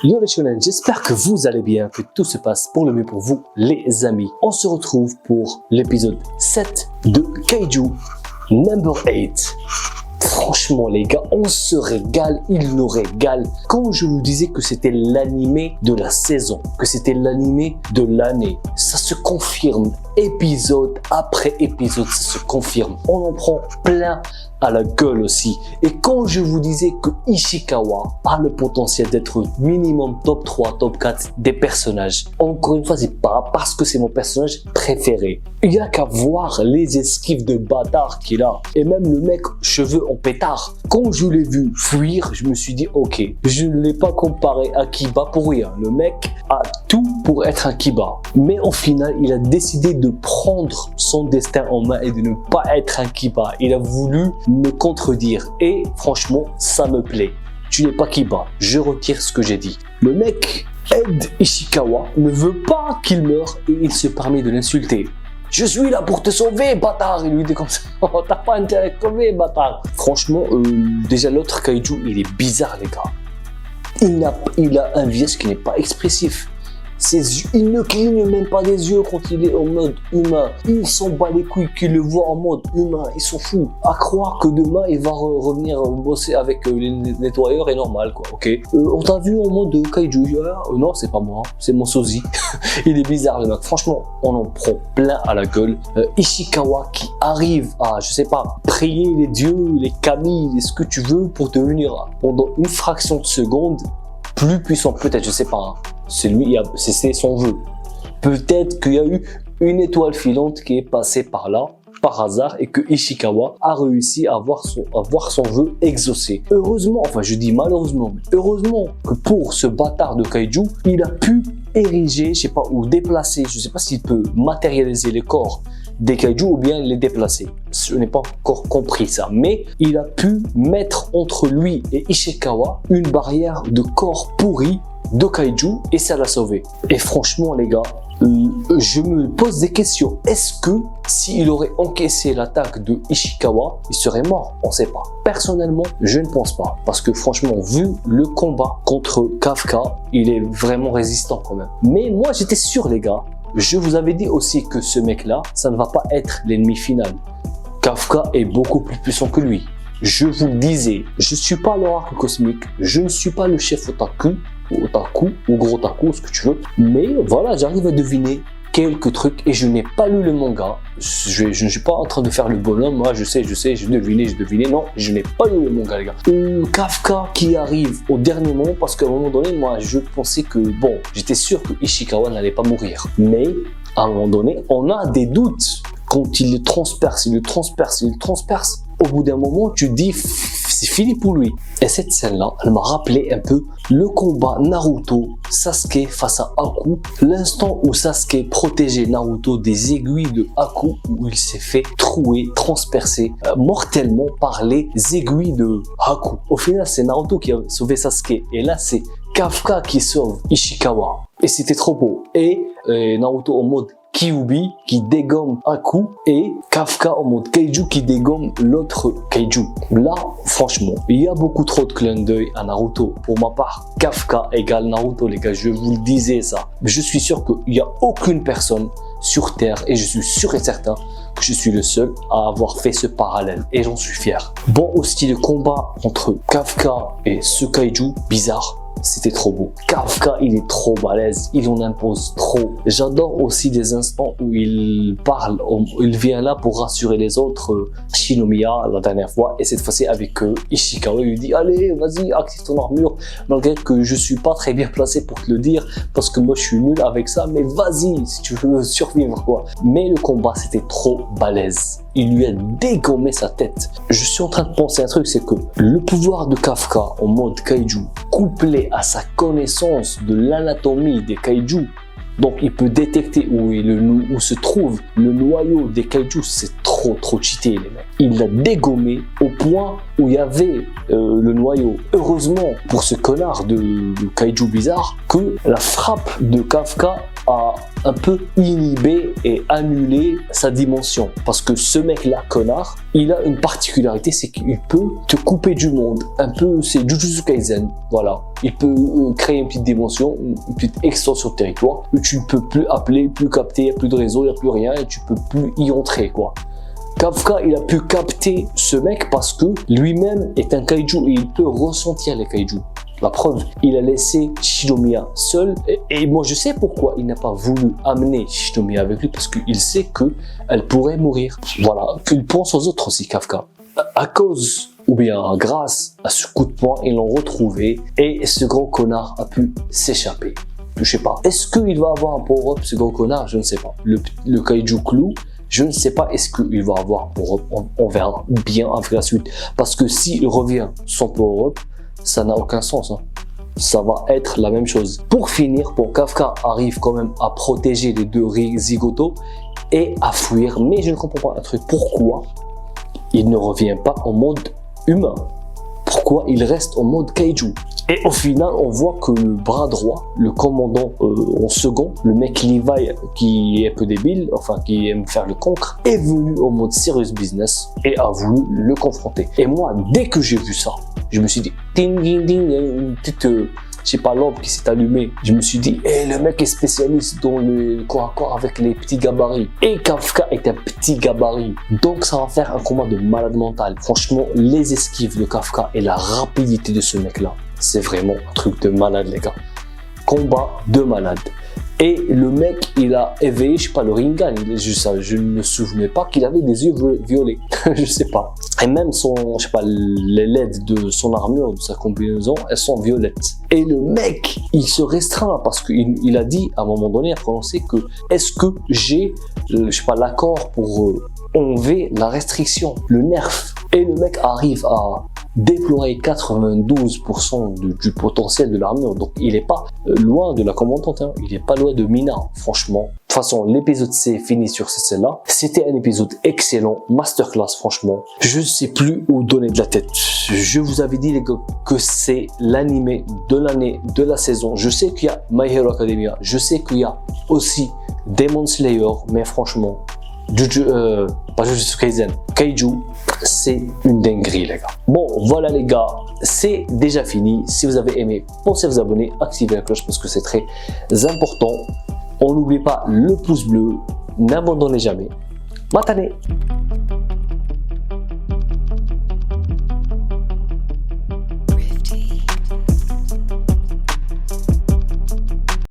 Yo les shonen, j'espère que vous allez bien, que tout se passe pour le mieux pour vous les amis. On se retrouve pour l'épisode 7 de Kaiju Number 8. Franchement les gars, on se régale, il nous régale. Quand je vous disais que c'était l'animé de la saison, que c'était l'animé de l'année, ça se confirme épisode après épisode, ça se confirme. On en prend plein à la gueule aussi. Et quand je vous disais que Ishikawa a le potentiel d'être minimum top 3, top 4 des personnages, encore une fois, c'est pas parce que c'est mon personnage préféré. Il y a qu'à voir les esquives de bâtard qu'il a. Et même le mec cheveux en pétard. Quand je l'ai vu fuir, je me suis dit ok, je ne l'ai pas comparé à Kiba pour rien. Le mec a tout pour être un Kiba. Mais au final, il a décidé de prendre son destin en main et de ne pas être un Kiba. Il a voulu me contredire et franchement ça me plaît. Tu n'es pas Kiba, je retire ce que j'ai dit. Le mec aide Ishikawa, ne veut pas qu'il meure et il se permet de l'insulter. Je suis là pour te sauver, bâtard. Il lui dit comme ça, oh, t'as pas intérêt à te sauver, bâtard. Franchement, déjà l'autre Kaiju, il est bizarre les gars. Il a un visage qui n'est pas expressif. Il ne cligne même pas des yeux quand il est en mode humain. Il s'en bat les couilles qu'il le voit en mode humain. Il s'en fout. À croire que demain, il va revenir bosser avec les nettoyeurs est normal, quoi. Ok. On t'a vu en mode Kaiju. Non, c'est pas moi. C'est mon sosie. Il est bizarre, le mec. Franchement, on en prend plein à la gueule. Ishikawa qui arrive à, je sais pas, prier les dieux, les kami, ce que tu veux pour devenir pendant une fraction de seconde plus puissant. Peut-être, je sais pas. Hein. C'est lui, c'est son vœu. Peut-être qu'il y a eu une étoile filante qui est passée par là, par hasard, et que Ishikawa a réussi à voir son vœu exaucé. Heureusement, enfin je dis malheureusement, mais heureusement que pour ce bâtard de Kaiju, il a pu ériger, je sais pas, ou déplacer, je sais pas s'il peut matérialiser les corps des Kaiju ou bien les déplacer. Je n'ai pas encore compris ça, mais il a pu mettre entre lui et Ishikawa une barrière de corps pourri de Kaiju et ça l'a sauvé. Et franchement les gars, je me pose des questions. Est-ce que s'il aurait encaissé l'attaque de Ishikawa, il serait mort? On ne sait pas. Personnellement, je ne pense pas. Parce que franchement, vu le combat contre Kafka, il est vraiment résistant quand même. Mais moi, j'étais sûr les gars. Je vous avais dit aussi que ce mec-là, ça ne va pas être l'ennemi final. Kafka est beaucoup plus puissant que lui. Je vous le disais, je ne suis pas l'oracle cosmique, je ne suis pas le chef otaku ou gros otaku, ce que tu veux. Mais voilà, j'arrive à deviner quelques trucs et je n'ai pas lu le manga. Je ne suis pas en train de faire le bonhomme, moi je sais, je devinais. Non, je n'ai pas lu le manga les gars. Kafka qui arrive au dernier moment parce qu'à un moment donné, moi je pensais que, bon, j'étais sûr que Ishikawa n'allait pas mourir. Mais à un moment donné, on a des doutes. Quand il le transperce, au bout d'un moment, tu dis c'est fini pour lui. Et cette scène-là, elle m'a rappelé un peu le combat Naruto, Sasuke face à Haku. L'instant où Sasuke protégeait Naruto des aiguilles de Haku, où il s'est fait trouer, transpercer mortellement par les aiguilles de Haku. Au final, c'est Naruto qui a sauvé Sasuke. Et là, c'est Kafka qui sauve Ishikawa. Et c'était trop beau. Et Naruto en mode Kyuubi qui dégomme Haku et Kafka en mode Kaiju qui dégomme l'autre Kaiju. Là, franchement, il y a beaucoup trop de clins d'œil à Naruto. Pour ma part, Kafka égale Naruto, les gars, je vous le disais ça. Mais je suis sûr qu'il n'y a aucune personne sur Terre et je suis sûr et certain que je suis le seul à avoir fait ce parallèle et j'en suis fier. Bon, aussi le combat entre Kafka et ce Kaiju bizarre. C'était trop beau. Kafka, il est trop balèze. Il en impose trop. J'adore aussi des instants où il parle. Il vient là pour rassurer les autres. Shinomiya, la dernière fois. Et cette fois-ci avec Ishikawa. Il lui dit, allez, vas-y, active ton armure. Malgré que je suis pas très bien placé pour te le dire. Parce que moi, je suis nul avec ça. Mais vas-y, si tu veux survivre, quoi. Mais le combat, c'était trop balèze. Il lui a dégommé sa tête. Je suis en train de penser à un truc, c'est que le pouvoir de Kafka en mode Kaiju, couplé à sa connaissance de l'anatomie des Kaiju, donc il peut détecter où se trouve le noyau des Kaiju, c'est trop cheaté les mecs. Il l'a dégommé au point où il y avait le noyau. Heureusement pour ce connard de Kaiju bizarre que la frappe de Kafka a un peu inhibé et annulé sa dimension. Parce que ce mec-là, connard, il a une particularité, c'est qu'il peut te couper du monde. Un peu, c'est Jujutsu Kaisen, voilà. Il peut créer une petite dimension, une petite extension de territoire, où tu ne peux plus appeler, plus capter, il n'y a plus de réseau, il n'y a plus rien, et tu peux plus y entrer, quoi. Kafka, il a pu capter ce mec parce que lui-même est un kaiju et il peut ressentir les kaiju. La preuve, il a laissé Shinomiya seul et moi je sais pourquoi il n'a pas voulu amener Shinomiya avec lui parce qu'il sait qu'elle pourrait mourir. Voilà, qu'il pense aux autres aussi, Kafka. À cause ou bien grâce à ce coup de poing, ils l'ont retrouvé et ce gros connard a pu s'échapper. Je sais pas. Est-ce qu'il va avoir un power-up, ce gros connard? Je ne sais pas. Le kaiju clou, je ne sais pas est-ce qu'il va avoir un power-up. On verra bien avec la suite. Parce que s'il revient sans power-up, ça n'a aucun sens. Hein. Ça va être la même chose. Pour finir, Kafka arrive quand même à protéger les deux zigotos et à fuir. Mais je ne comprends pas un truc. Pourquoi il ne revient pas en mode humain? Pourquoi il reste en mode kaiju? Et au final, on voit que le bras droit, le commandant en second, le mec Levi qui est un peu débile, enfin qui aime faire le concre, est venu en mode serious business et a voulu le confronter. Et moi, dès que j'ai vu ça, je me suis dit, ding ding ding, il y a une petite, je sais pas, lampe qui s'est allumée. Je me suis dit, le mec est spécialiste dans le corps à corps avec les petits gabarits. Et Kafka est un petit gabarit. Donc ça va faire un combat de malade mental. Franchement, les esquives de Kafka et la rapidité de ce mec-là, c'est vraiment un truc de malade, les gars. Combat de malade. Et le mec, il a éveillé, je sais pas, le Rinnegan. Je ne me souvenais pas qu'il avait des yeux violets. Je sais pas. Et même son, je sais pas, les LED de son armure, de sa combinaison, elles sont violettes. Et le mec, il se restreint parce qu'il a dit, à un moment donné, à prononcer que est-ce que j'ai, je sais pas, l'accord pour enlever la restriction, le nerf. Et le mec arrive à déployer 92% du potentiel de l'armure. Donc il n'est pas loin de la commandante, hein. Il n'est pas loin de Mina, franchement. De toute façon, l'épisode c'est fini sur cette scène-là. C'était un épisode excellent, masterclass, franchement. Je ne sais plus où donner de la tête. Je vous avais dit, les gars, que c'est l'animé de l'année, de la saison. Je sais qu'il y a My Hero Academia, je sais qu'il y a aussi Demon Slayer, mais franchement, pas Jujutsu Kaisen, Kaiju, c'est une dinguerie, les gars. Bon, voilà, les gars, c'est déjà fini. Si vous avez aimé, pensez à vous abonner, activez la cloche parce que c'est très important. On n'oublie pas le pouce bleu, n'abandonnez jamais. Matane!